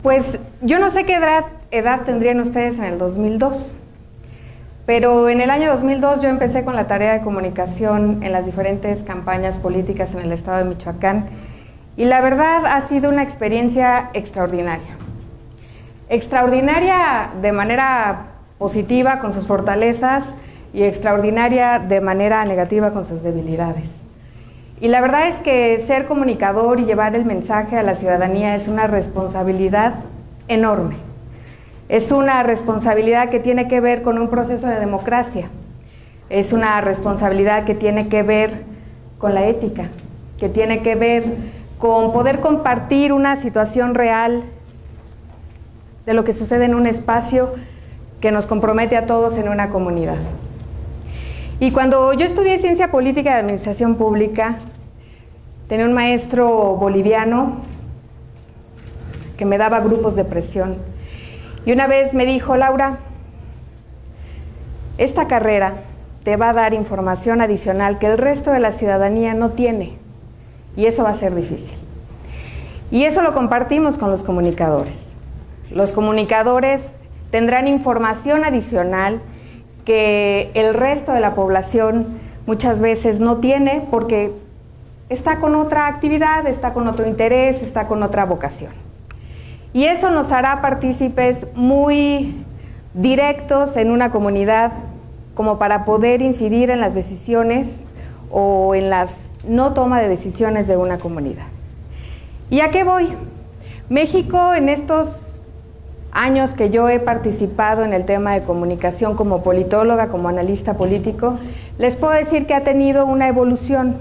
Pues yo no sé qué edad tendrían ustedes en el 2002, pero en el año 2002 yo empecé con la tarea de comunicación en las diferentes campañas políticas en el estado de Michoacán y la verdad ha sido una experiencia extraordinaria. Extraordinaria de manera positiva con sus fortalezas y extraordinaria de manera negativa con sus debilidades. Y la verdad es que ser comunicador y llevar el mensaje a la ciudadanía es una responsabilidad enorme. Es una responsabilidad que tiene que ver con un proceso de democracia. Es una responsabilidad que tiene que ver con la ética, que tiene que ver con poder compartir una situación real de lo que sucede en un espacio que nos compromete a todos en una comunidad. Y cuando yo estudié Ciencia Política y Administración Pública, tenía un maestro boliviano que me daba grupos de presión. Y una vez me dijo: Laura, esta carrera te va a dar información adicional que el resto de la ciudadanía no tiene, y eso va a ser difícil. Y eso lo compartimos con los comunicadores. Los comunicadores tendrán información adicional que el resto de la población muchas veces no tiene porque está con otra actividad, está con otro interés, está con otra vocación. Y eso nos hará partícipes muy directos en una comunidad como para poder incidir en las decisiones o en las no toma de decisiones de una comunidad. ¿Y a qué voy? México, en estos años que yo he participado en el tema de comunicación como politóloga, como analista político, les puedo decir que ha tenido una evolución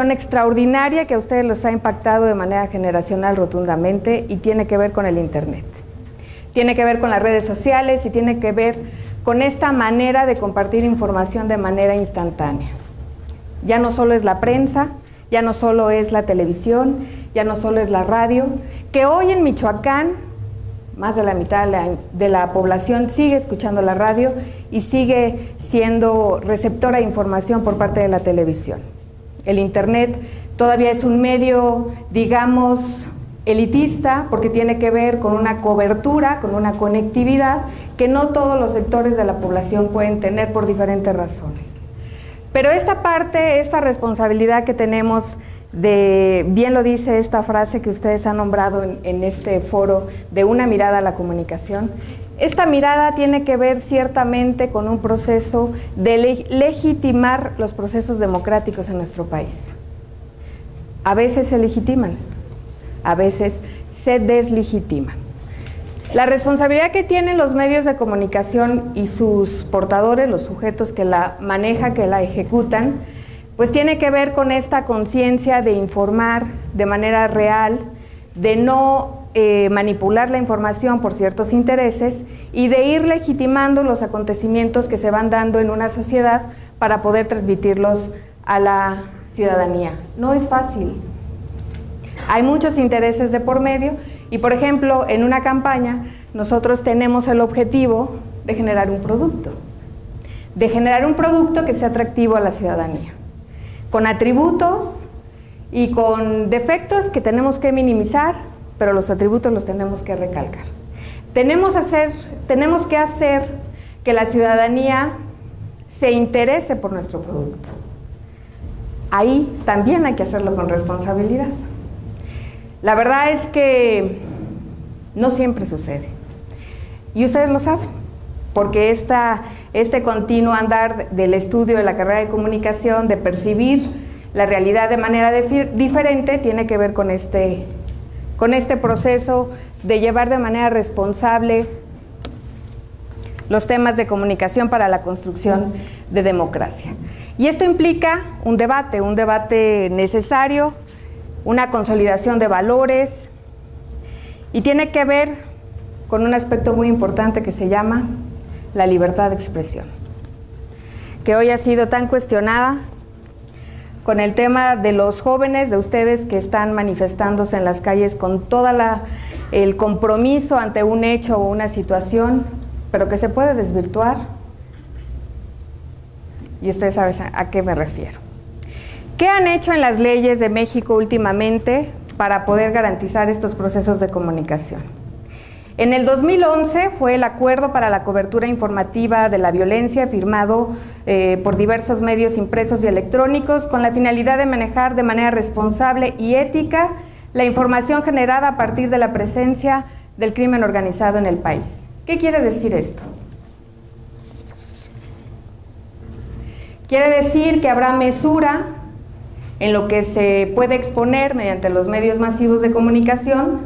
extraordinaria que a ustedes los ha impactado de manera generacional rotundamente y tiene que ver con el Internet. Tiene que ver con las redes sociales y tiene que ver con esta manera de compartir información de manera instantánea. Ya no solo es la prensa, ya no solo es la televisión, ya no solo es la radio, que hoy en Michoacán más de la mitad de la población sigue escuchando la radio y sigue siendo receptora de información por parte de la televisión. El Internet todavía es un medio, digamos, elitista, porque tiene que ver con una cobertura, con una conectividad que no todos los sectores de la población pueden tener por diferentes razones. Pero esta parte, esta responsabilidad que tenemos de, bien lo dice esta frase que ustedes han nombrado en este foro, de una mirada a la comunicación, esta mirada tiene que ver ciertamente con un proceso de legitimar los procesos democráticos en nuestro país. A veces se legitiman, a veces se deslegitiman. La responsabilidad que tienen los medios de comunicación y sus portadores, los sujetos que la manejan, que la ejecutan, pues tiene que ver con esta conciencia de informar de manera real, de no manipular la información por ciertos intereses y de ir legitimando los acontecimientos que se van dando en una sociedad para poder transmitirlos a la ciudadanía. No es fácil. Hay muchos intereses de por medio y, por ejemplo, en una campaña nosotros tenemos el objetivo de generar un producto que sea atractivo a la ciudadanía, con atributos y con defectos que tenemos que minimizar, pero los atributos los tenemos que recalcar. Tenemos que hacer que la ciudadanía se interese por nuestro producto. Ahí también hay que hacerlo con responsabilidad. La verdad es que no siempre sucede. Y ustedes lo saben, porque este continuo andar del estudio de la carrera de comunicación, de percibir la realidad de manera diferente, tiene que ver con este proceso de llevar de manera responsable los temas de comunicación para la construcción de democracia. Y esto implica un debate necesario, una consolidación de valores, y tiene que ver con un aspecto muy importante que se llama la libertad de expresión, que hoy ha sido tan cuestionada con el tema de los jóvenes, de ustedes que están manifestándose en las calles con todo el compromiso ante un hecho o una situación, pero que se puede desvirtuar y ustedes saben a qué me refiero. ¿Qué han hecho en las leyes de México últimamente para poder garantizar estos procesos de comunicación? En el 2011 fue el Acuerdo para la Cobertura Informativa de la Violencia, firmado por diversos medios impresos y electrónicos, con la finalidad de manejar de manera responsable y ética la información generada a partir de la presencia del crimen organizado en el país. ¿Qué quiere decir esto? Quiere decir que habrá mesura en lo que se puede exponer mediante los medios masivos de comunicación,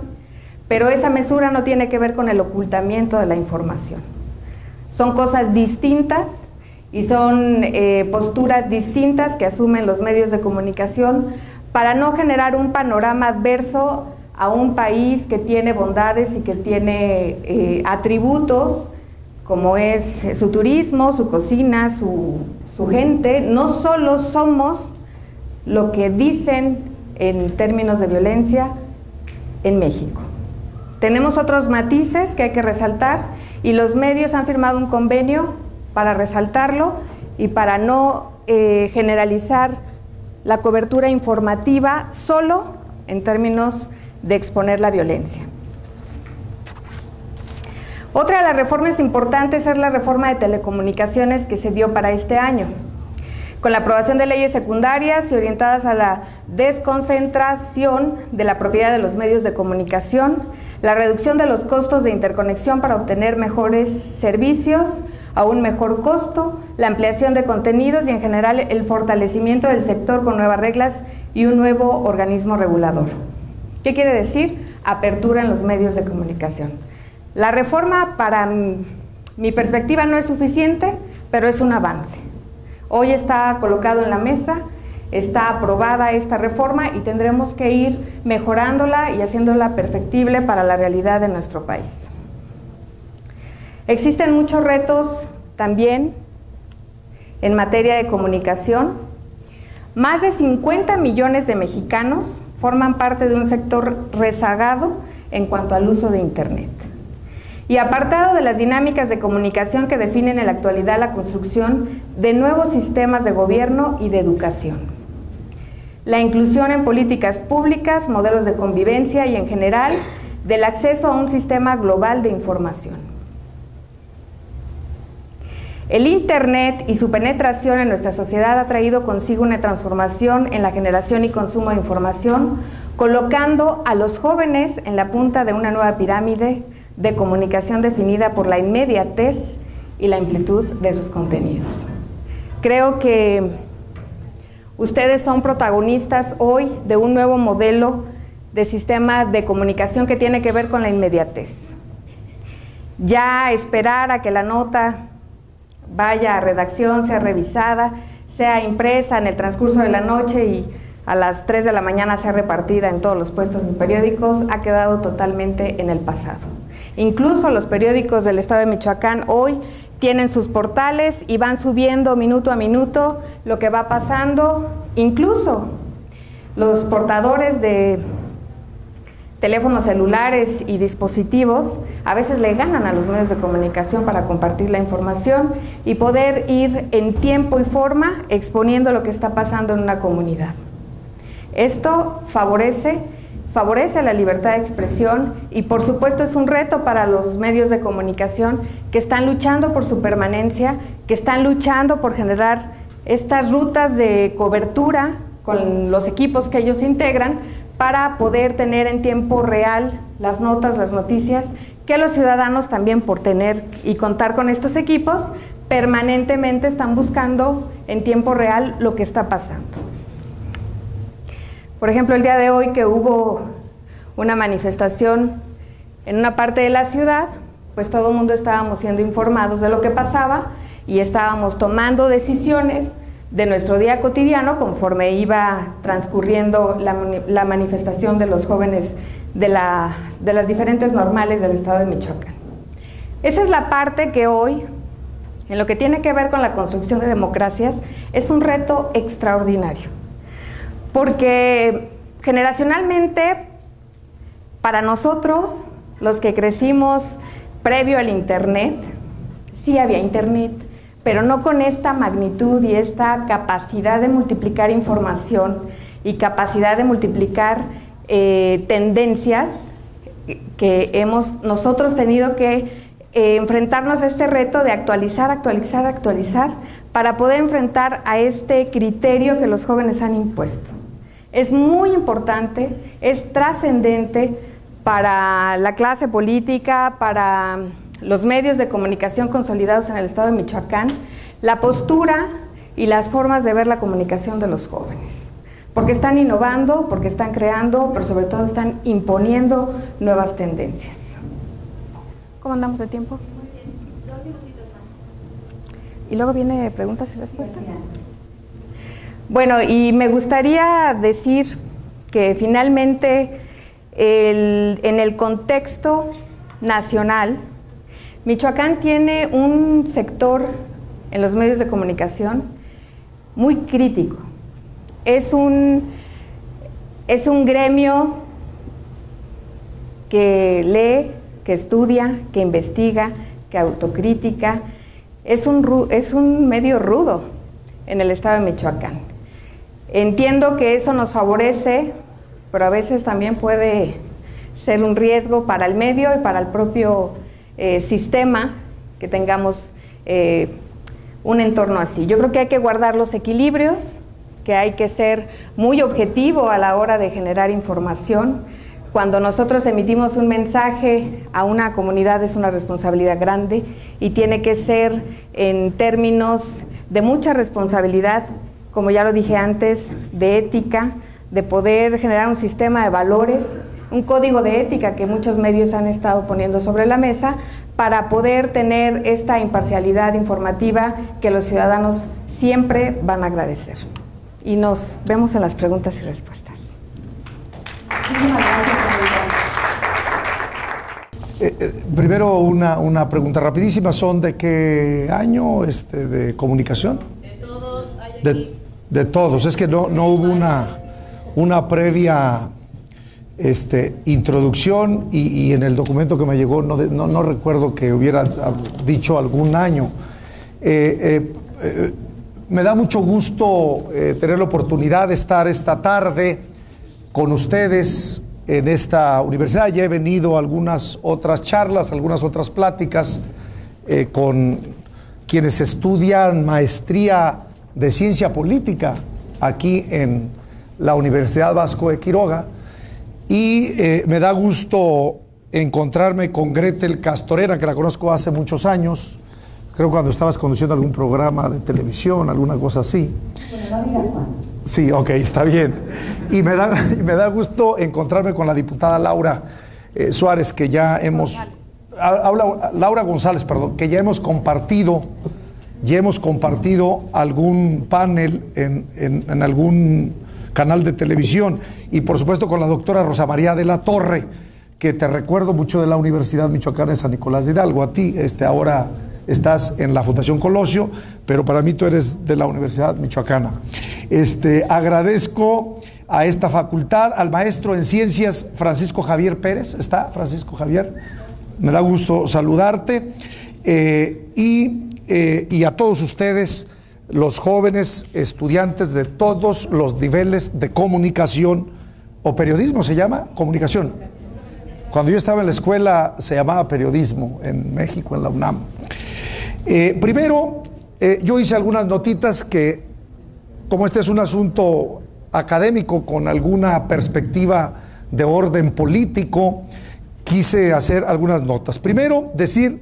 pero esa mesura no tiene que ver con el ocultamiento de la información. Son cosas distintas y son posturas distintas que asumen los medios de comunicación para no generar un panorama adverso a un país que tiene bondades y que tiene atributos como es su turismo, su cocina, su gente. No solo somos lo que dicen en términos de violencia en México. Tenemos otros matices que hay que resaltar y los medios han firmado un convenio para resaltarlo y para no generalizar la cobertura informativa solo en términos de exponer la violencia. Otra de las reformas importantes es la reforma de telecomunicaciones que se dio para este año, con la aprobación de leyes secundarias y orientadas a la desconcentración de la propiedad de los medios de comunicación, la reducción de los costos de interconexión para obtener mejores servicios a un mejor costo, la ampliación de contenidos y en general el fortalecimiento del sector con nuevas reglas y un nuevo organismo regulador. ¿Qué quiere decir? Apertura en los medios de comunicación. La reforma, para mi perspectiva, no es suficiente, pero es un avance. Hoy está colocado en la mesa, está aprobada esta reforma y tendremos que ir mejorándola y haciéndola perfectible para la realidad de nuestro país. Existen muchos retos también en materia de comunicación. Más de 50 millones de mexicanos forman parte de un sector rezagado en cuanto al uso de Internet. Y apartado de las dinámicas de comunicación que definen en la actualidad la construcción de nuevos sistemas de gobierno y de educación. La inclusión en políticas públicas, modelos de convivencia y en general del acceso a un sistema global de información. El Internet y su penetración en nuestra sociedad ha traído consigo una transformación en la generación y consumo de información, colocando a los jóvenes en la punta de una nueva pirámide de comunicación definida por la inmediatez y la amplitud de sus contenidos. Creo que ustedes son protagonistas hoy de un nuevo modelo de sistema de comunicación que tiene que ver con la inmediatez. Ya esperar a que la nota vaya a redacción, sea revisada, sea impresa en el transcurso de la noche y a las 3 de la mañana sea repartida en todos los puestos de periódicos, ha quedado totalmente en el pasado. Incluso los periódicos del estado de Michoacán hoy tienen sus portales y van subiendo minuto a minuto lo que va pasando. Incluso los portadores de teléfonos celulares y dispositivos a veces le ganan a los medios de comunicación para compartir la información y poder ir en tiempo y forma exponiendo lo que está pasando en una comunidad. Esto favorece la libertad de expresión y por supuesto es un reto para los medios de comunicación que están luchando por su permanencia, que están luchando por generar estas rutas de cobertura con los equipos que ellos integran para poder tener en tiempo real las notas, las noticias, que los ciudadanos también por tener y contar con estos equipos permanentemente están buscando en tiempo real lo que está pasando. Por ejemplo, el día de hoy que hubo una manifestación en una parte de la ciudad, pues todo el mundo estábamos siendo informados de lo que pasaba y estábamos tomando decisiones de nuestro día cotidiano conforme iba transcurriendo la manifestación de los jóvenes de las diferentes normales del estado de Michoacán. Esa es la parte que hoy, en lo que tiene que ver con la construcción de democracias, es un reto extraordinario. Porque generacionalmente, para nosotros, los que crecimos previo al Internet, sí había Internet, pero no con esta magnitud y esta capacidad de multiplicar información y capacidad de multiplicar tendencias que hemos nosotros tenido que enfrentarnos a este reto de actualizar para poder enfrentar a este criterio que los jóvenes han impuesto. Es muy importante, es trascendente para la clase política, para los medios de comunicación consolidados en el estado de Michoacán, la postura y las formas de ver la comunicación de los jóvenes. Porque están innovando, porque están creando, pero sobre todo están imponiendo nuevas tendencias. ¿Cómo andamos de tiempo? Muy bien, 2 minutitos más. Y luego viene preguntas y respuestas. Bueno, y me gustaría decir que finalmente en el contexto nacional, Michoacán tiene un sector en los medios de comunicación muy crítico. Es un gremio que lee, que estudia, que investiga, que autocrítica. Es un medio rudo en el estado de Michoacán. Entiendo que eso nos favorece, pero a veces también puede ser un riesgo para el medio y para el propio sistema que tengamos un entorno así. Yo creo que hay que guardar los equilibrios, que hay que ser muy objetivo a la hora de generar información. Cuando nosotros emitimos un mensaje a una comunidad es una responsabilidad grande y tiene que ser en términos de mucha responsabilidad, como ya lo dije antes, de ética, de poder generar un sistema de valores, un código de ética que muchos medios han estado poniendo sobre la mesa para poder tener esta imparcialidad informativa que los ciudadanos siempre van a agradecer. Y nos vemos en las preguntas y respuestas. Muchísimas gracias, señorita. Primero una pregunta rapidísima. ¿Son de qué año de comunicación? De todos, hay aquí. De todos. Es que no hubo una previa introducción y en el documento que me llegó no recuerdo que hubiera dicho algún año. Me da mucho gusto tener la oportunidad de estar esta tarde con ustedes en esta universidad. Ya he venido a algunas otras charlas, algunas otras pláticas con quienes estudian maestría de ciencia política aquí en la Universidad Vasco de Quiroga, y me da gusto encontrarme con Gretel Castorena, que la conozco hace muchos años, creo cuando estabas conduciendo algún programa de televisión, alguna cosa así. Bueno, no digas cuándo. Sí, ok, está bien. Y me da gusto encontrarme con la diputada Laura Suárez, que ya hemos... Laura González, perdón, que ya hemos compartido algún panel en algún canal de televisión, y por supuesto con la doctora Rosa María de la Torre, que te recuerdo mucho de la Universidad Michoacana de San Nicolás de Hidalgo. A ti, ahora estás en la Fundación Colosio, pero para mí tú eres de la Universidad Michoacana. Agradezco a esta facultad, al maestro en ciencias Francisco Javier Pérez. ¿Está Francisco Javier? Me da gusto saludarte. Y a todos ustedes, los jóvenes estudiantes de todos los niveles de comunicación o periodismo. ¿Se llama comunicación? Cuando yo estaba en la escuela se llamaba periodismo en México, en la UNAM. Primero, yo hice algunas notitas que, como este es un asunto académico con alguna perspectiva de orden político, quise hacer algunas notas. Primero, decir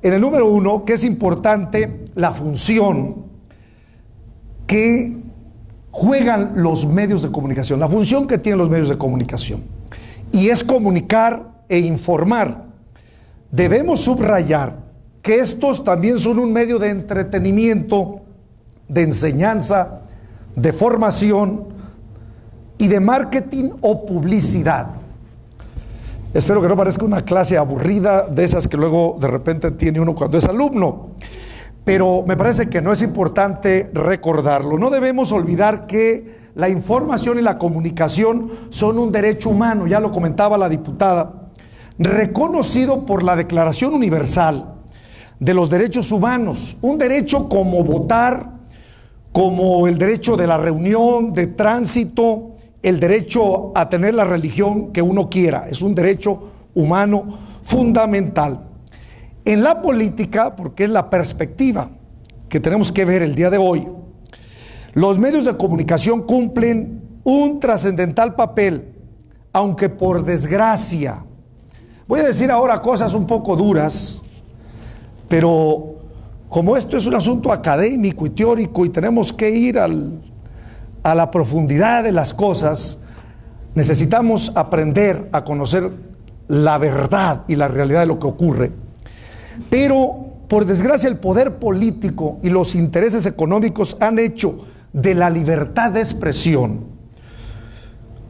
en el número 1 que es importante la función que juegan los medios de comunicación, la función que tienen los medios de comunicación, y es comunicar e informar. Debemos subrayar que estos también son un medio de entretenimiento, de enseñanza, de formación y de marketing o publicidad. Espero que no parezca una clase aburrida de esas que luego de repente tiene uno cuando es alumno, pero me parece que no es importante recordarlo. No debemos olvidar que la información y la comunicación son un derecho humano, ya lo comentaba la diputada, reconocido por la Declaración Universal de los derechos humanos, un derecho como votar, como el derecho de la reunión, de tránsito, el derecho a tener la religión que uno quiera, es un derecho humano fundamental. En la política, porque es la perspectiva que tenemos que ver el día de hoy, los medios de comunicación cumplen un trascendental papel, aunque por desgracia, voy a decir ahora cosas un poco duras, pero como esto es un asunto académico y teórico y tenemos que ir a la profundidad de las cosas, necesitamos aprender a conocer la verdad y la realidad de lo que ocurre. Pero, por desgracia, el poder político y los intereses económicos han hecho de la libertad de expresión,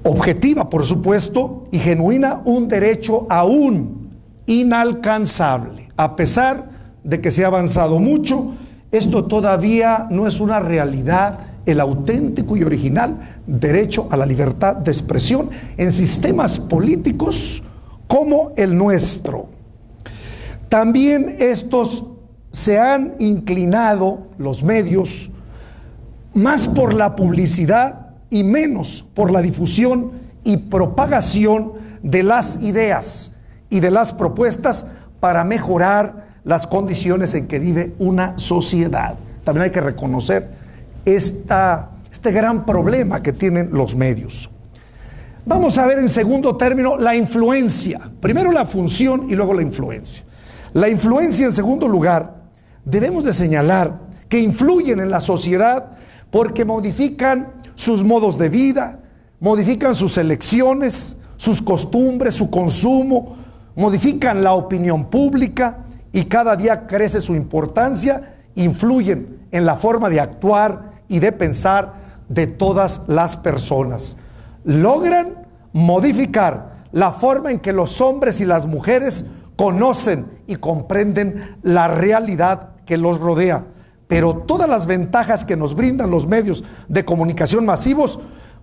objetiva, por supuesto, y genuina, un derecho aún inalcanzable. A pesar de que se ha avanzado mucho, esto todavía no es una realidad, el auténtico y original derecho a la libertad de expresión en sistemas políticos como el nuestro. También estos se han inclinado, los medios, más por la publicidad y menos por la difusión y propagación de las ideas y de las propuestas para mejorar las condiciones en que vive una sociedad. También hay que reconocer este gran problema que tienen los medios. Vamos a ver en segundo término la influencia. Primero la función y luego la influencia. La influencia, en segundo lugar, debemos de señalar que influyen en la sociedad porque modifican sus modos de vida, modifican sus elecciones, sus costumbres, su consumo, modifican la opinión pública y cada día crece su importancia, influyen en la forma de actuar y de pensar de todas las personas. Logran modificar la forma en que los hombres y las mujeres conocen y comprenden la realidad que los rodea. Pero todas las ventajas que nos brindan los medios de comunicación masivos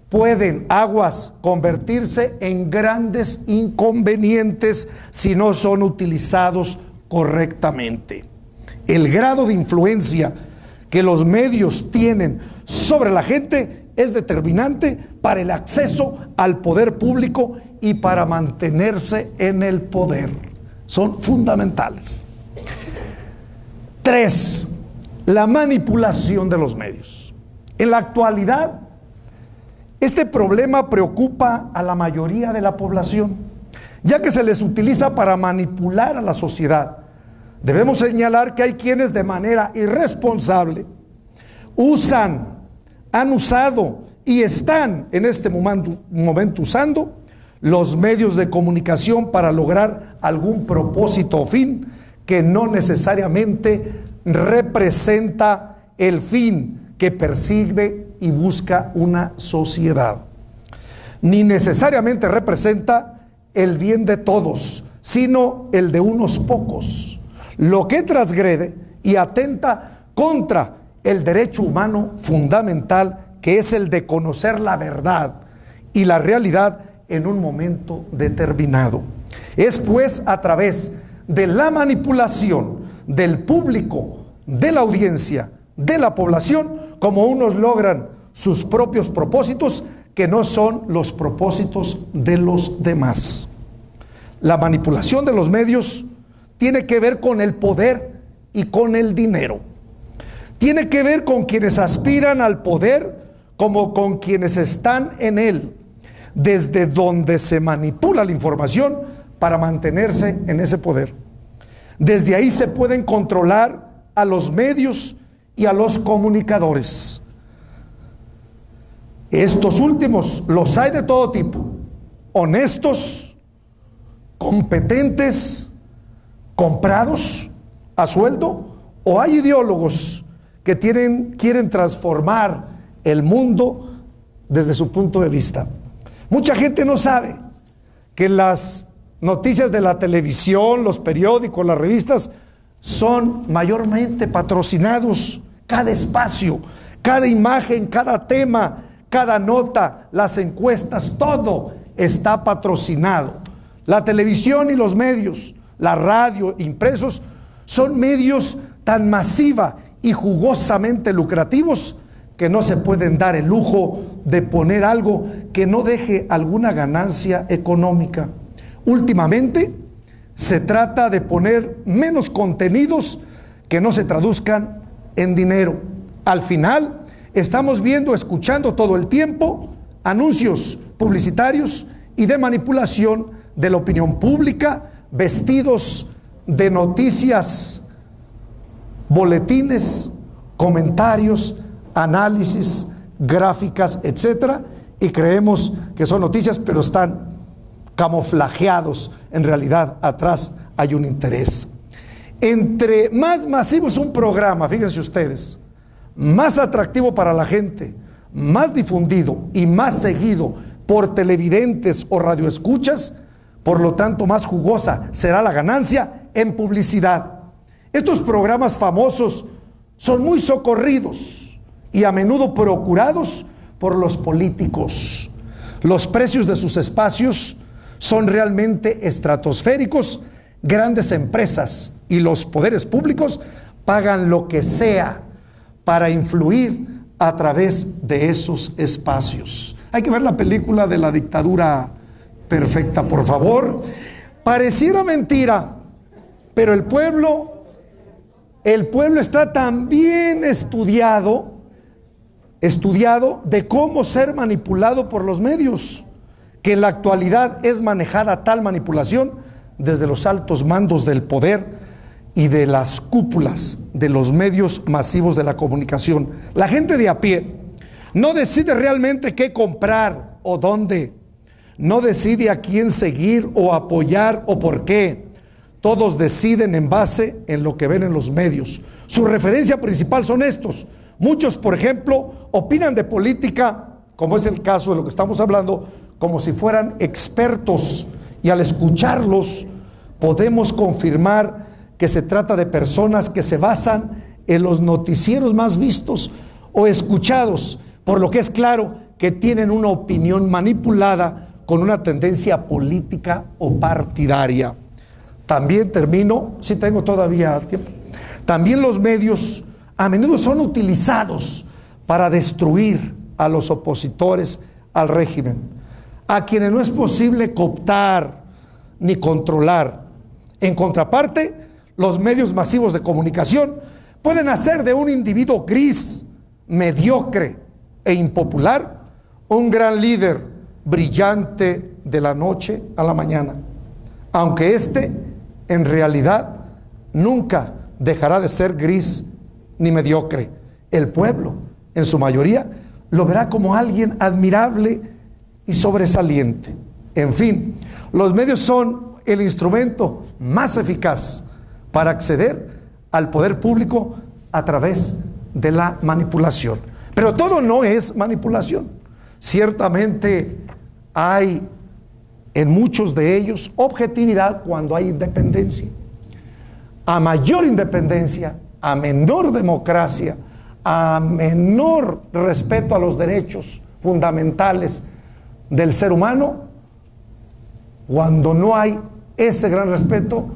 pueden, aguas, convertirse en grandes inconvenientes si no son utilizados correctamente. El grado de influencia que los medios tienen sobre la gente es determinante para el acceso al poder público y para mantenerse en el poder. Son fundamentales. 3. La manipulación de los medios. En la actualidad, este problema preocupa a la mayoría de la población, ya que se les utiliza para manipular a la sociedad. Debemos señalar que hay quienes de manera irresponsable han usado y están en este momento usando los medios de comunicación para lograr algún propósito o fin que no necesariamente representa el fin que persigue y busca una sociedad, ni necesariamente representa el bien de todos, sino el de unos pocos, lo que transgrede y atenta contra el derecho humano fundamental, que es el de conocer la verdad y la realidad en un momento determinado. Es pues a través de la manipulación del público, de la audiencia, de la población, como unos logran sus propios propósitos, que no son los propósitos de los demás. La manipulación de los medios tiene que ver con el poder y con el dinero. Tiene que ver con quienes aspiran al poder como con quienes están en él, desde donde se manipula la información para mantenerse en ese poder. Desde ahí se pueden controlar a los medios y a los comunicadores. Estos últimos los hay de todo tipo: honestos, competentes, comprados a sueldo, o hay ideólogos que quieren transformar el mundo desde su punto de vista. Mucha gente no sabe que las noticias de la televisión, los periódicos, las revistas son mayormente patrocinados. Cada espacio, cada imagen, cada tema, cada nota, las encuestas, todo está patrocinado. La televisión y los medios, la radio, impresos, Son medios tan masiva y jugosamente lucrativos que no se pueden dar el lujo de poner algo que no deje alguna ganancia económica. Últimamente se trata de poner menos contenidos que no se traduzcan en dinero. Al final estamos viendo, escuchando todo el tiempo anuncios publicitarios y de manipulación de la opinión pública, vestidos de noticias, boletines, comentarios, análisis, gráficas, etcétera, y creemos que son noticias, pero están camuflajeados. En realidad, atrás hay un interés. Entre más masivo es un programa, fíjense ustedes, más atractivo para la gente, más difundido y más seguido por televidentes o radioescuchas, por lo tanto más jugosa será la ganancia en publicidad. Estos programas famosos son muy socorridos y a menudo procurados por los políticos. Los precios de sus espacios son realmente estratosféricos. Grandes empresas y los poderes públicos pagan lo que sea para influir a través de esos espacios. Hay que ver la película de la dictadura perfecta, por favor. Pareciera mentira, pero el pueblo está tan bien estudiado de cómo ser manipulado por los medios, que en la actualidad es manejada tal manipulación desde los altos mandos del poder y de las cúpulas de los medios masivos de la comunicación. La gente de a pie no decide realmente qué comprar o dónde, no decide a quién seguir o apoyar o por qué. Todos deciden en base en lo que ven en los medios. Su referencia principal son estos. Muchos, por ejemplo, opinan de política, como es el caso de lo que estamos hablando, como si fueran expertos, y al escucharlos podemos confirmar que se trata de personas que se basan en los noticieros más vistos o escuchados, por lo que es claro que tienen una opinión manipulada con una tendencia política o partidaria. También termino, si tengo todavía tiempo, también los medios a menudo son utilizados para destruir a los opositores al régimen, a quienes no es posible cooptar ni controlar. En contraparte, los medios masivos de comunicación pueden hacer de un individuo gris, mediocre e impopular un gran líder brillante de la noche a la mañana, aunque éste en realidad nunca dejará de ser gris ni mediocre. El pueblo, en su mayoría, lo verá como alguien admirable y sobresaliente. En fin, los medios son el instrumento más eficaz para acceder al poder público a través de la manipulación. Pero todo no es manipulación. Ciertamente hay en muchos de ellos objetividad cuando hay independencia. A mayor independencia, a menor democracia, a menor respeto a los derechos fundamentales del ser humano, cuando no hay ese gran respeto,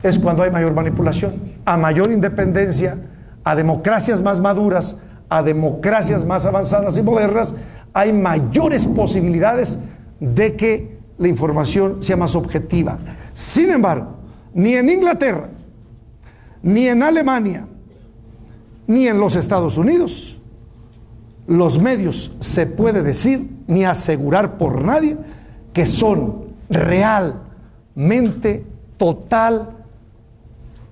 es cuando hay mayor manipulación. A mayor independencia, a democracias más maduras, a democracias más avanzadas y modernas, hay mayores posibilidades de que la información sea más objetiva. Sin embargo, ni en Inglaterra, ni en Alemania, ni en los Estados Unidos, los medios se puede decir ni asegurar por nadie que son realmente, total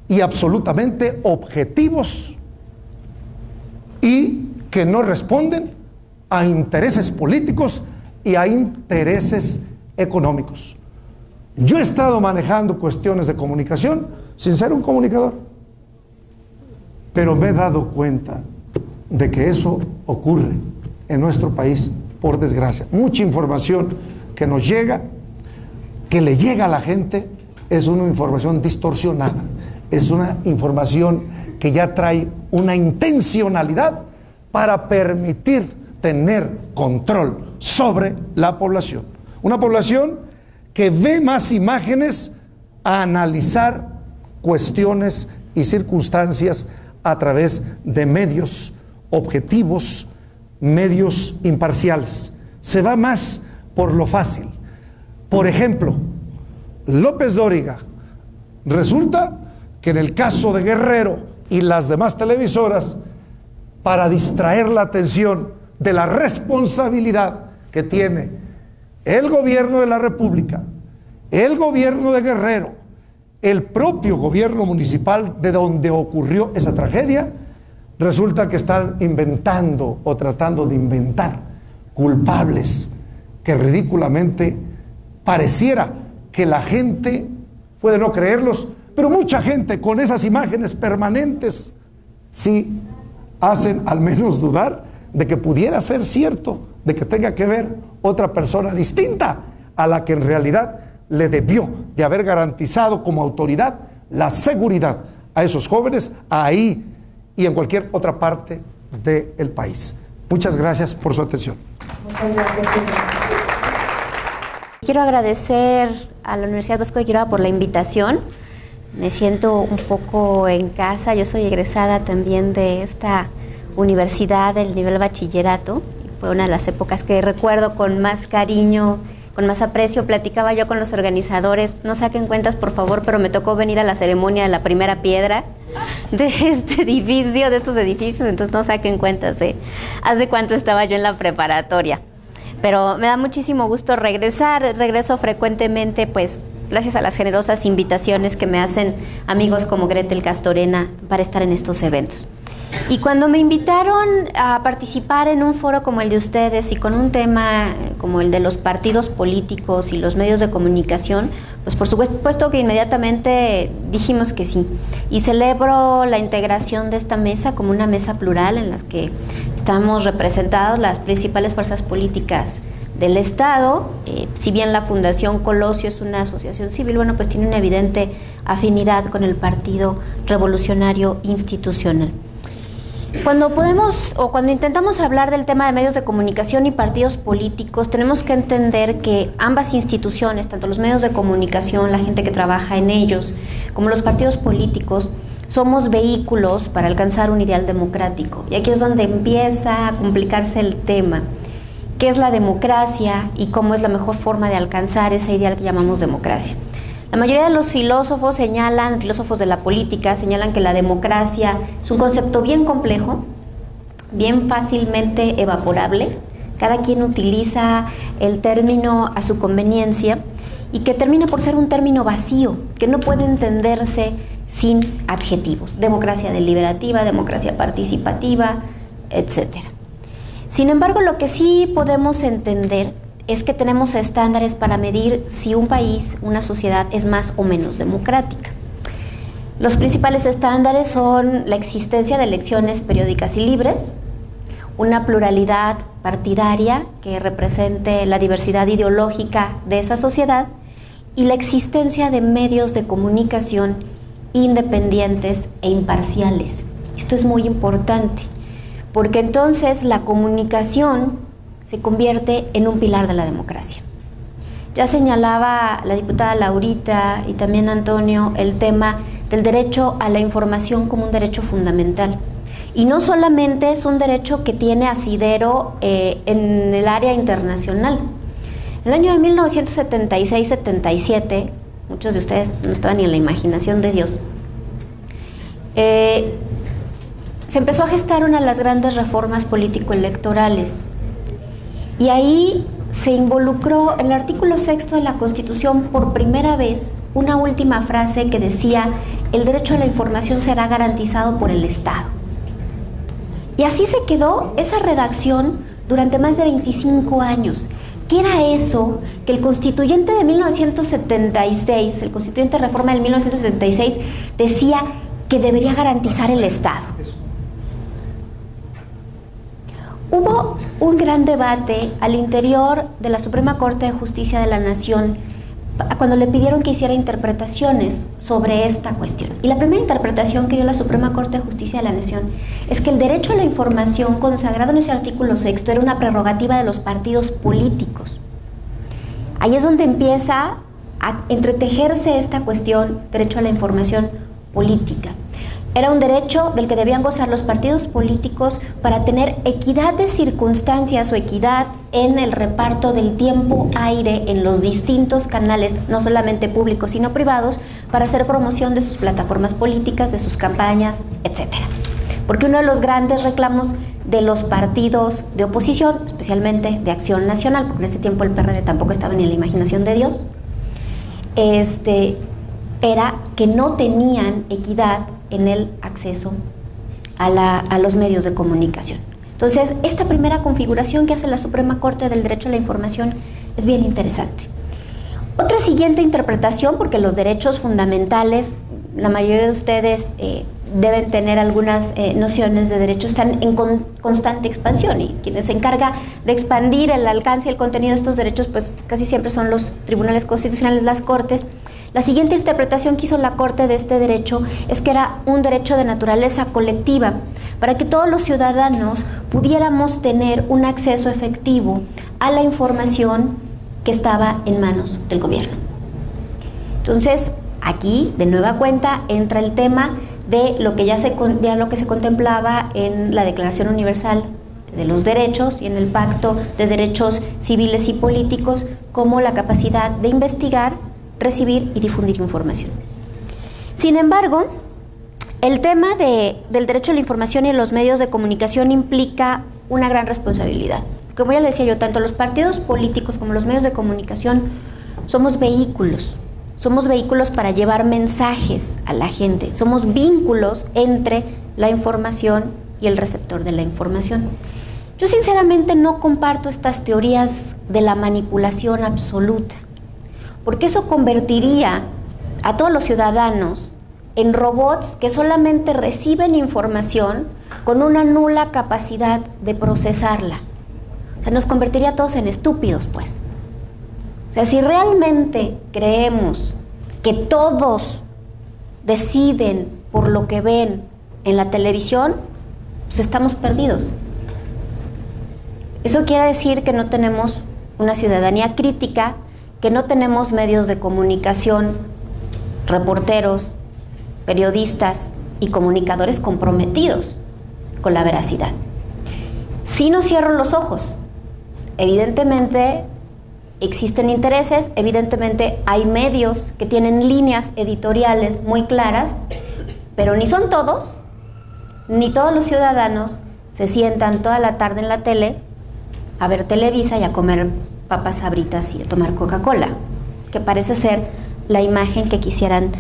y absolutamente objetivos y que no responden a intereses políticos y a intereses económicos. Yo he estado manejando cuestiones de comunicación sin ser un comunicador, pero me he dado cuenta de que eso ocurre en nuestro país, por desgracia. Mucha información que nos llega, que le llega a la gente, es una información distorsionada, es una información que ya trae una intencionalidad para permitir tener control sobre la población. Una población que ve más imágenes a analizar cuestiones y circunstancias a través de medios objetivos, medios imparciales. Se va más por lo fácil. Por ejemplo, López Dóriga, resulta que en el caso de Guerrero y las demás televisoras, para distraer la atención de la responsabilidad que tiene el gobierno de la República, el gobierno de Guerrero, el propio gobierno municipal de donde ocurrió esa tragedia, resulta que están inventando o tratando de inventar culpables que ridículamente pareciera que la gente puede no creerlos, pero mucha gente con esas imágenes permanentes sí hacen al menos dudar de que pudiera ser cierto, de que tenga que ver otra persona distinta a la que en realidad le debió de haber garantizado como autoridad la seguridad a esos jóvenes ahí y en cualquier otra parte del país. Muchas gracias por su atención. Muchas gracias. Quiero agradecer a la Universidad Vasco de Quiroga por la invitación. Me siento un poco en casa. Yo soy egresada también de esta universidad del nivel bachillerato. Fue una de las épocas que recuerdo con más cariño, con más aprecio. Platicaba yo con los organizadores, no saquen cuentas por favor, pero me tocó venir a la ceremonia de la primera piedra de este edificio, de estos edificios, entonces no saquen cuentas de hace cuánto estaba yo en la preparatoria. Pero me da muchísimo gusto regresar, regreso frecuentemente, pues gracias a las generosas invitaciones que me hacen amigos como Gretel Castorena para estar en estos eventos. Y cuando me invitaron a participar en un foro como el de ustedes y con un tema como el de los partidos políticos y los medios de comunicación, pues por supuesto que inmediatamente dijimos que sí. Y celebro la integración de esta mesa como una mesa plural en la que estamos representados las principales fuerzas políticas del Estado. Si bien la Fundación Colosio es una asociación civil, bueno, pues tiene una evidente afinidad con el Partido Revolucionario Institucional. Cuando intentamos hablar del tema de medios de comunicación y partidos políticos, tenemos que entender que ambas instituciones, tanto los medios de comunicación, la gente que trabaja en ellos, como los partidos políticos, somos vehículos para alcanzar un ideal democrático. Y aquí es donde empieza a complicarse el tema. ¿Qué es la democracia y cómo es la mejor forma de alcanzar ese ideal que llamamos democracia? La mayoría de los filósofos filósofos de la política, señalan que la democracia es un concepto bien complejo, bien fácilmente evaporable. Cada quien utiliza el término a su conveniencia y que termina por ser un término vacío, que no puede entenderse sin adjetivos. Democracia deliberativa, democracia participativa, etc. Sin embargo, lo que sí podemos entender es que tenemos estándares para medir si un país, una sociedad es más o menos democrática. Los principales estándares son la existencia de elecciones periódicas y libres, una pluralidad partidaria que represente la diversidad ideológica de esa sociedad y la existencia de medios de comunicación independientes e imparciales. Esto es muy importante porque entonces la comunicación se convierte en un pilar de la democracia. Ya señalaba la diputada Laurita y también Antonio el tema del derecho a la información como un derecho fundamental. Y no solamente es un derecho que tiene asidero en el área internacional. En el año de 1976-77, muchos de ustedes no estaban ni en la imaginación de Dios, se empezó a gestar una de las grandes reformas político-electorales. Y ahí se involucró en el artículo 6 de la Constitución por primera vez una última frase que decía: el derecho a la información será garantizado por el Estado. Y así se quedó esa redacción durante más de 25 años. ¿Qué era eso que el constituyente de 1976, el constituyente de reforma del 1976, decía que debería garantizar el Estado? Hubo un gran debate al interior de la Suprema Corte de Justicia de la Nación cuando le pidieron que hiciera interpretaciones sobre esta cuestión. Y la primera interpretación que dio la Suprema Corte de Justicia de la Nación es que el derecho a la información consagrado en ese artículo 6 era una prerrogativa de los partidos políticos. Ahí es donde empieza a entretejerse esta cuestión, derecho a la información política. Era un derecho del que debían gozar los partidos políticos para tener equidad de circunstancias o equidad en el reparto del tiempo-aire en los distintos canales, no solamente públicos sino privados, para hacer promoción de sus plataformas políticas, de sus campañas, etc. Porque uno de los grandes reclamos de los partidos de oposición, especialmente de Acción Nacional, porque en ese tiempo el PRD tampoco estaba ni en la imaginación de Dios, era que no tenían equidad en el acceso a los medios de comunicación. Entonces, esta primera configuración que hace la Suprema Corte del Derecho a la Información es bien interesante. Otra siguiente interpretación, porque los derechos fundamentales, la mayoría de ustedes deben tener algunas nociones de derecho, están en constante expansión, y quienes se encarga de expandir el alcance y el contenido de estos derechos, pues casi siempre son los tribunales constitucionales, las cortes. La siguiente interpretación que hizo la Corte de este derecho es que era un derecho de naturaleza colectiva, para que todos los ciudadanos pudiéramos tener un acceso efectivo a la información que estaba en manos del gobierno. Entonces, aquí, de nueva cuenta, entra el tema de lo que lo que se contemplaba en la Declaración Universal de los Derechos y en el Pacto de Derechos Civiles y Políticos, como la capacidad de investigar, recibir y difundir información. Sin embargo, el tema del derecho a la información y los medios de comunicación implica una gran responsabilidad. Como ya le decía yo, tanto los partidos políticos como los medios de comunicación somos vehículos para llevar mensajes a la gente, somos vínculos entre la información y el receptor de la información. Yo sinceramente no comparto estas teorías de la manipulación absoluta, porque eso convertiría a todos los ciudadanos en robots que solamente reciben información con una nula capacidad de procesarla. O sea, nos convertiría a todos en estúpidos, pues. O sea, si realmente creemos que todos deciden por lo que ven en la televisión, pues estamos perdidos. Eso quiere decir que no tenemos una ciudadanía crítica, que no tenemos medios de comunicación, reporteros, periodistas y comunicadores comprometidos con la veracidad. Sí, no cierro los ojos. Evidentemente existen intereses, evidentemente hay medios que tienen líneas editoriales muy claras, pero ni son todos, ni todos los ciudadanos se sientan toda la tarde en la tele a ver Televisa y a comer papas Sabritas y a tomar Coca-Cola, que parece ser la imagen que quisieran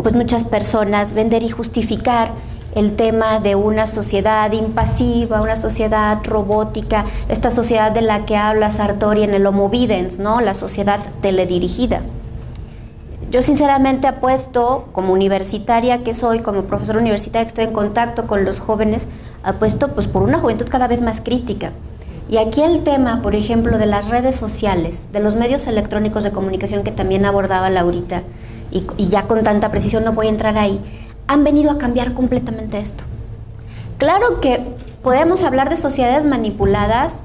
pues muchas personas vender y justificar el tema de una sociedad impasiva, una sociedad robótica, esta sociedad de la que habla Sartori en el Homo Videns, ¿no? La sociedad teledirigida. Yo sinceramente apuesto, como universitaria que soy, como profesora universitaria que estoy en contacto con los jóvenes, apuesto pues por una juventud cada vez más crítica. Y aquí el tema, por ejemplo, de las redes sociales, de los medios electrónicos de comunicación que también abordaba Laurita, y ya con tanta precisión no voy a entrar ahí, han venido a cambiar completamente esto. Claro que podemos hablar de sociedades manipuladas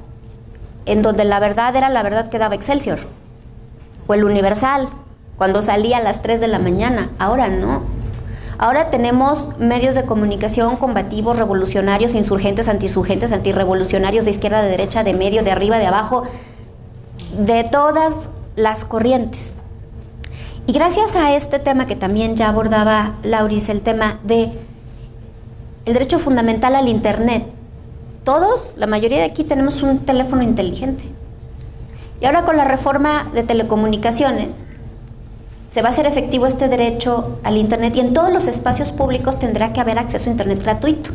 en donde la verdad era la verdad que daba Excelsior, o el Universal, cuando salía a las 3 de la mañana, ahora no. Ahora tenemos medios de comunicación combativos, revolucionarios, insurgentes, antiinsurgentes, antirrevolucionarios, de izquierda, de derecha, de medio, de arriba, de abajo, de todas las corrientes. Y gracias a este tema que también ya abordaba Lauris, el tema de el derecho fundamental al Internet, todos, la mayoría de aquí tenemos un teléfono inteligente. Y ahora con la reforma de telecomunicaciones, se va a hacer efectivo este derecho al Internet y en todos los espacios públicos tendrá que haber acceso a Internet gratuito.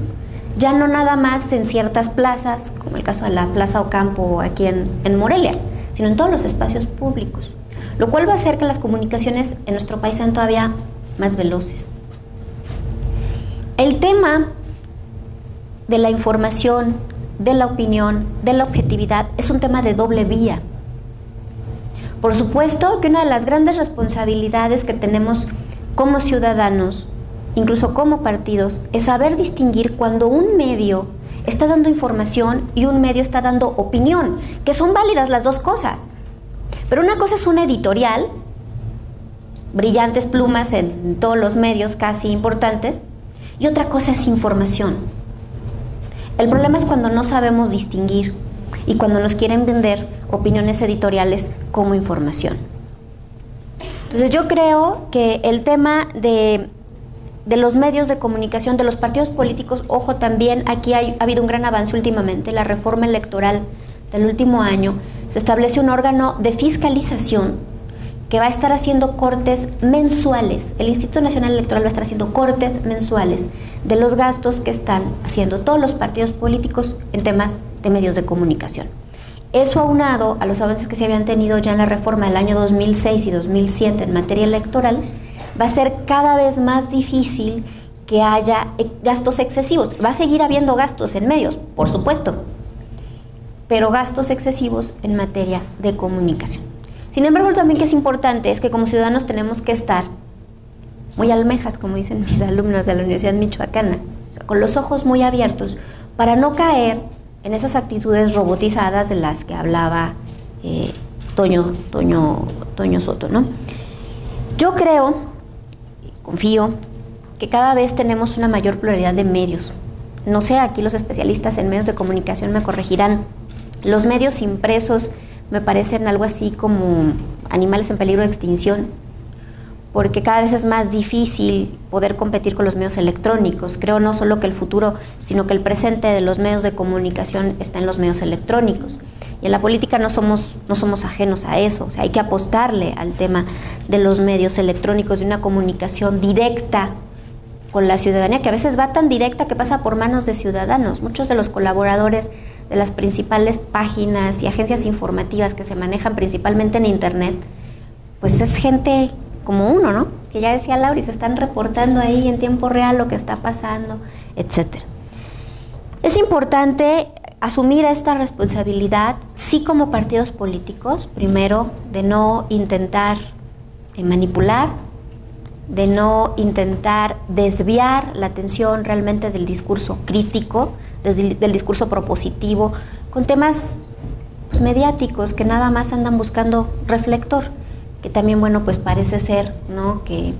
Ya no nada más en ciertas plazas, como el caso de la Plaza Ocampo aquí en Morelia, sino en todos los espacios públicos. Lo cual va a hacer que las comunicaciones en nuestro país sean todavía más veloces. El tema de la información, de la opinión, de la objetividad, es un tema de doble vía. Por supuesto que una de las grandes responsabilidades que tenemos como ciudadanos, incluso como partidos, es saber distinguir cuando un medio está dando información y un medio está dando opinión, que son válidas las dos cosas. Pero una cosa es una editorial, brillantes plumas en todos los medios casi importantes, y otra cosa es información. El problema es cuando no sabemos distinguir y cuando nos quieren vender opiniones editoriales como información. Entonces yo creo que el tema de los medios de comunicación, de los partidos políticos, ojo, también aquí ha habido un gran avance últimamente. La reforma electoral del último año se establece un órgano de fiscalización que va a estar haciendo cortes mensuales. El Instituto Nacional Electoral va a estar haciendo cortes mensuales de los gastos que están haciendo todos los partidos políticos en temas de medios de comunicación. Eso aunado a los avances que se habían tenido ya en la reforma del año 2006 y 2007 en materia electoral, va a ser cada vez más difícil que haya gastos excesivos. Va a seguir habiendo gastos en medios, por supuesto, pero gastos excesivos en materia de comunicación. Sin embargo, también que es importante es que como ciudadanos tenemos que estar muy almejas, como dicen mis alumnos de la Universidad Michoacana, o sea, con los ojos muy abiertos para no caer en esas actitudes robotizadas de las que hablaba Toño Soto, ¿no? Yo creo, confío, que cada vez tenemos una mayor pluralidad de medios. No sé, aquí los especialistas en medios de comunicación me corregirán. Los medios impresos me parecen algo así como animales en peligro de extinción, porque cada vez es más difícil poder competir con los medios electrónicos. Creo no solo que el futuro, sino que el presente de los medios de comunicación está en los medios electrónicos. Y en la política no somos ajenos a eso. O sea, hay que apostarle al tema de los medios electrónicos, de una comunicación directa con la ciudadanía, que a veces va tan directa que pasa por manos de ciudadanos. Muchos de los colaboradores de las principales páginas y agencias informativas que se manejan principalmente en Internet, pues es gente como uno, ¿no? Que ya decía Laura, y se están reportando ahí en tiempo real lo que está pasando, etcétera. Es importante asumir esta responsabilidad, sí, como partidos políticos, primero, de no intentar manipular, de no intentar desviar la atención realmente del discurso crítico, del discurso propositivo, con temas pues, mediáticos que nada más andan buscando reflector, que también, bueno, pues parece ser, ¿no?, que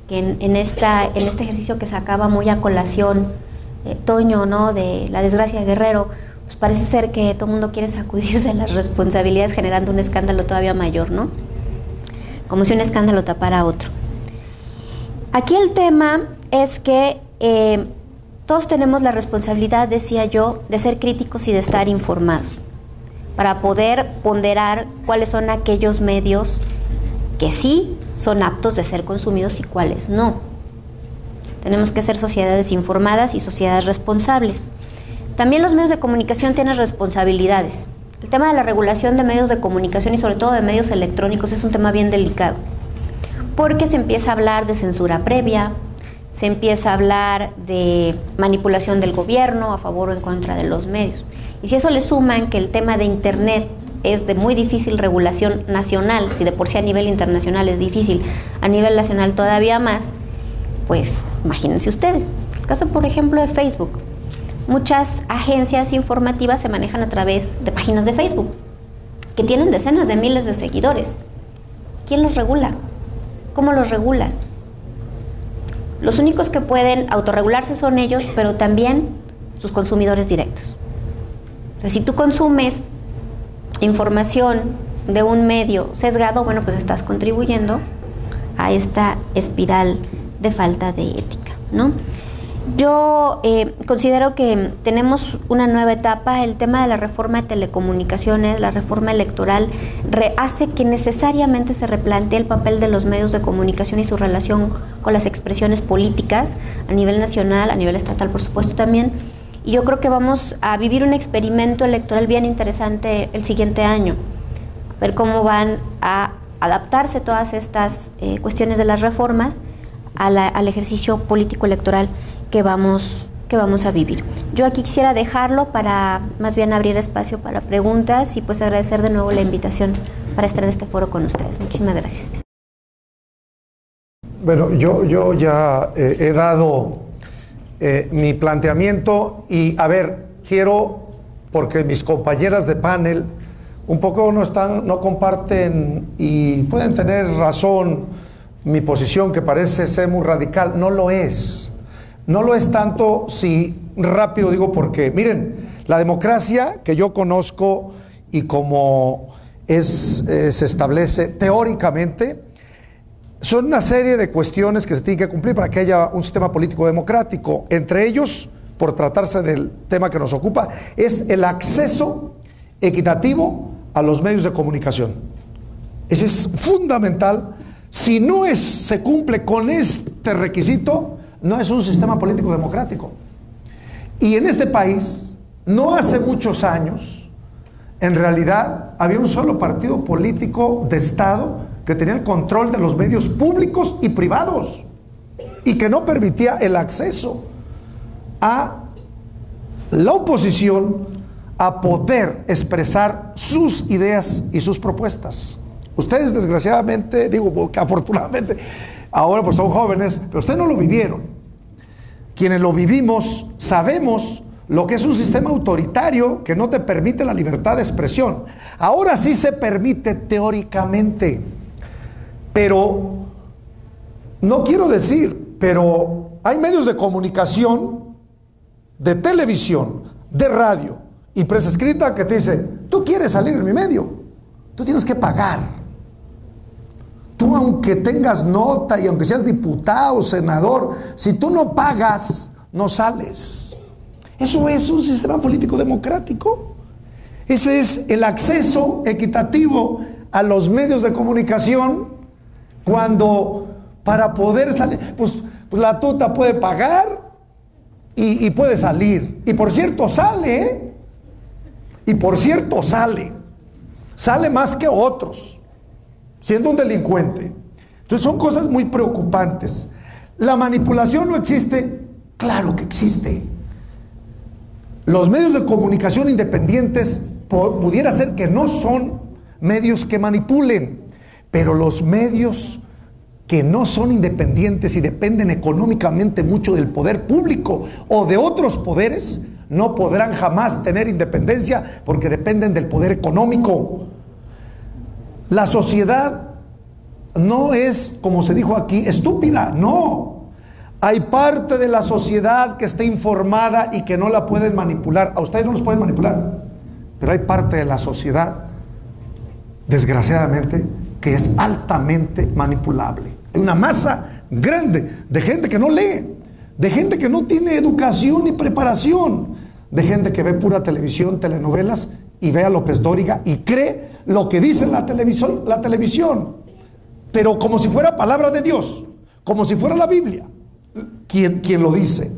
en este ejercicio que sacaba muy a colación Toño, ¿no?, de la desgracia de Guerrero, pues parece ser que todo el mundo quiere sacudirse las responsabilidades generando un escándalo todavía mayor, ¿no? Como si un escándalo tapara a otro. Aquí el tema es que todos tenemos la responsabilidad, decía yo, de ser críticos y de estar informados, para poder ponderar cuáles son aquellos medios que sí son aptos de ser consumidos y cuáles no. Tenemos que ser sociedades informadas y sociedades responsables. También los medios de comunicación tienen responsabilidades. El tema de la regulación de medios de comunicación y sobre todo de medios electrónicos es un tema bien delicado, porque se empieza a hablar de censura previa, se empieza a hablar de manipulación del gobierno a favor o en contra de los medios. Y si eso le suman que el tema de Internet es de muy difícil regulación nacional, si de por sí a nivel internacional es difícil, a nivel nacional todavía más, pues imagínense ustedes. El caso, por ejemplo, de Facebook. Muchas agencias informativas se manejan a través de páginas de Facebook, que tienen decenas de miles de seguidores. ¿Quién los regula? ¿Cómo los regulas? Los únicos que pueden autorregularse son ellos, pero también sus consumidores directos. O sea, si tú consumes información de un medio sesgado, bueno, pues estás contribuyendo a esta espiral de falta de ética, ¿no? Yo considero que tenemos una nueva etapa. El tema de la reforma de telecomunicaciones, la reforma electoral, hace que necesariamente se replantee el papel de los medios de comunicación y su relación con las expresiones políticas a nivel nacional, a nivel estatal, por supuesto, también. Y yo creo que vamos a vivir un experimento electoral bien interesante el siguiente año. Ver cómo van a adaptarse todas estas cuestiones de las reformas al ejercicio político electoral que vamos a vivir. Yo aquí quisiera dejarlo para más bien abrir espacio para preguntas y pues agradecer de nuevo la invitación para estar en este foro con ustedes. Muchísimas gracias. Bueno, yo ya he dado mi planteamiento y a ver, quiero, porque mis compañeras de panel un poco no comparten y pueden tener razón mi posición que parece ser muy radical, no lo es. No lo es tanto si rápido digo por qué. Miren, la democracia que yo conozco y como se establece teóricamente, son una serie de cuestiones que se tienen que cumplir para que haya un sistema político democrático. Entre ellos, por tratarse del tema que nos ocupa, es el acceso equitativo a los medios de comunicación. Ese es fundamental. Si no se cumple con este requisito, no es un sistema político democrático. Y en este país, no hace muchos años, en realidad había un solo partido político de Estado que tenía el control de los medios públicos y privados y que no permitía el acceso a la oposición a poder expresar sus ideas y sus propuestas. Ustedes desgraciadamente, digo que afortunadamente, ahora pues son jóvenes, pero ustedes no lo vivieron. Quienes lo vivimos sabemos lo que es un sistema autoritario que no te permite la libertad de expresión. Ahora sí se permite teóricamente, pero no quiero decir, pero hay medios de comunicación, de televisión, de radio y prensa escrita que te dice, tú quieres salir en mi medio, tú tienes que pagar. Tú, aunque tengas nota y aunque seas diputado, senador, si tú no pagas, no sales. Eso es un sistema político democrático. Ese es el acceso equitativo a los medios de comunicación, cuando para poder salir, pues la tuta puede pagar y puede salir. Y por cierto sale, ¿eh? Y por cierto sale más que otros, siendo un delincuente. Entonces son cosas muy preocupantes. ¿La manipulación no existe? Claro que existe. Los medios de comunicación independientes pudiera ser que no son medios que manipulen, pero los medios que no son independientes y dependen económicamente mucho del poder público o de otros poderes, no podrán jamás tener independencia porque dependen del poder económico. La sociedad no es, como se dijo aquí, estúpida, no. Hay parte de la sociedad que está informada y que no la pueden manipular. A ustedes no los pueden manipular, pero hay parte de la sociedad, desgraciadamente, que es altamente manipulable. Hay una masa grande de gente que no lee, de gente que no tiene educación ni preparación, de gente que ve pura televisión, telenovelas, y ve a López Dóriga y cree lo que dice la televisión, pero como si fuera palabra de Dios, como si fuera la Biblia quien lo dice.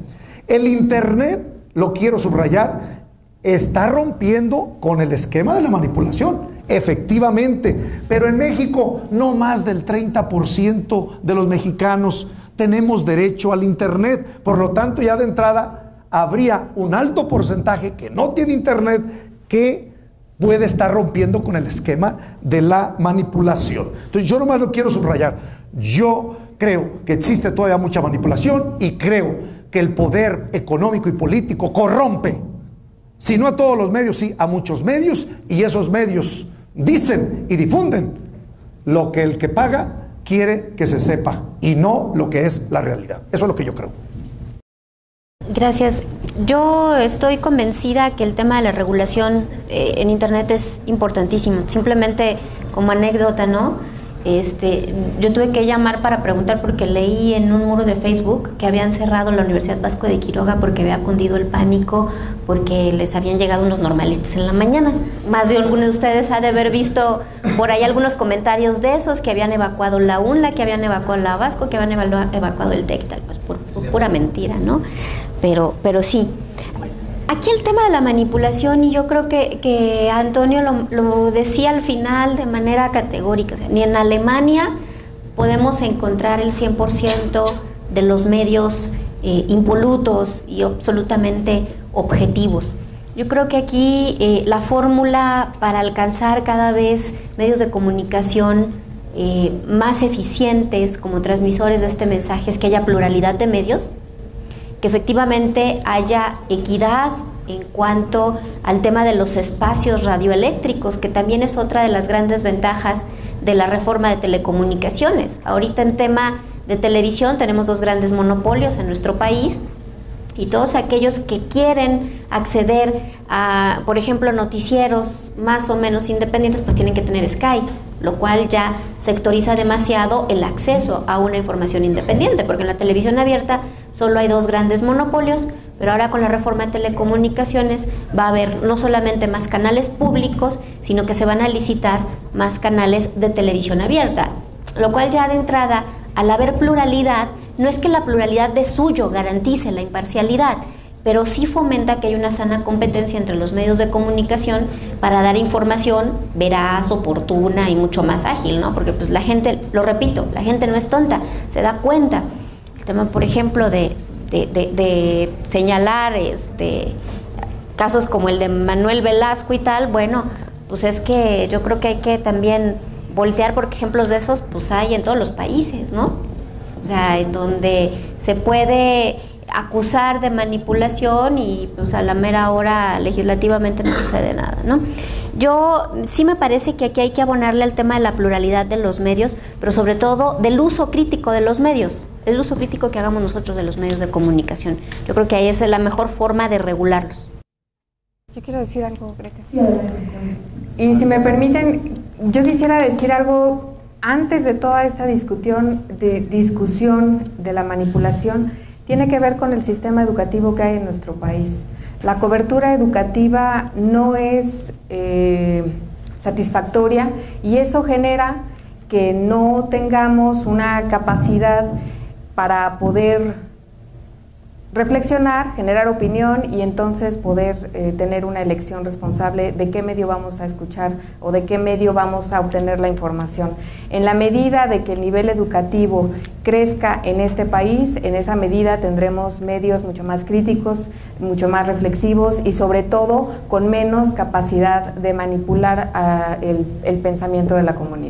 El internet, lo quiero subrayar, está rompiendo con el esquema de la manipulación, efectivamente, pero en México no más del 30% de los mexicanos tenemos derecho al internet. Por lo tanto, ya de entrada habría un alto porcentaje que no tiene internet, que puede estar rompiendo con el esquema de la manipulación. Entonces yo nomás lo quiero subrayar. Yo creo que existe todavía mucha manipulación y creo que el poder económico y político corrompe, si no a todos los medios, sí a muchos medios, y esos medios dicen y difunden lo que el que paga quiere que se sepa y no lo que es la realidad. Eso es lo que yo creo. Gracias. Yo estoy convencida que el tema de la regulación en Internet es importantísimo. Simplemente como anécdota, ¿no? Yo tuve que llamar para preguntar porque leí en un muro de Facebook que habían cerrado la Universidad Vasco de Quiroga porque había cundido el pánico, porque les habían llegado unos normalistas en la mañana. Más de algunos de ustedes ha de haber visto por ahí algunos comentarios de esos, que habían evacuado la UNLA, que habían evacuado la Vasco, que habían evacuado el TEC, tal, pues por pura mentira, ¿no? Pero sí. Aquí el tema de la manipulación, y yo creo que Antonio lo decía al final de manera categórica, o sea, ni en Alemania podemos encontrar el 100% de los medios impolutos y absolutamente objetivos. Yo creo que aquí la fórmula para alcanzar cada vez medios de comunicación más eficientes como transmisores de este mensaje es que haya pluralidad de medios, que efectivamente haya equidad en cuanto al tema de los espacios radioeléctricos, que también es otra de las grandes ventajas de la reforma de telecomunicaciones. Ahorita en tema de televisión tenemos dos grandes monopolios en nuestro país, Y todos aquellos que quieren acceder a, por ejemplo, noticieros más o menos independientes, pues tienen que tener Sky, lo cual ya sectoriza demasiado el acceso a una información independiente, porque en la televisión abierta solo hay 2 grandes monopolios, pero ahora con la reforma de telecomunicaciones va a haber no solamente más canales públicos, sino que se van a licitar más canales de televisión abierta, lo cual ya de entrada, al haber pluralidad, no es que la pluralidad de suyo garantice la imparcialidad, pero sí fomenta que hay una sana competencia entre los medios de comunicación para dar información veraz, oportuna y mucho más ágil, ¿no? Porque pues la gente, lo repito, la gente no es tonta, se da cuenta. El tema, por ejemplo, de señalar casos como el de Manuel Velasco y tal, bueno, pues es que yo creo que hay que también voltear, porque ejemplos de esos pues hay en todos los países, ¿no? O sea, en donde se puede acusar de manipulación y pues a la mera hora legislativamente no sucede nada, ¿no? Yo sí me parece que aquí hay que abonarle al tema de la pluralidad de los medios, pero sobre todo del uso crítico de los medios, el uso crítico que hagamos nosotros de los medios de comunicación. Yo creo que ahí es la mejor forma de regularlos. Yo quiero decir algo, Greta. Y si me permiten, yo quisiera decir algo antes de toda esta discusión de la manipulación. Tiene que ver con el sistema educativo que hay en nuestro país. La cobertura educativa no es satisfactoria y eso genera que no tengamos una capacidad para poder reflexionar, generar opinión y entonces poder tener una elección responsable de qué medio vamos a escuchar o de qué medio vamos a obtener la información. En la medida de que el nivel educativo crezca en este país, en esa medida tendremos medios mucho más críticos, mucho más reflexivos y sobre todo con menos capacidad de manipular el pensamiento de la comunidad.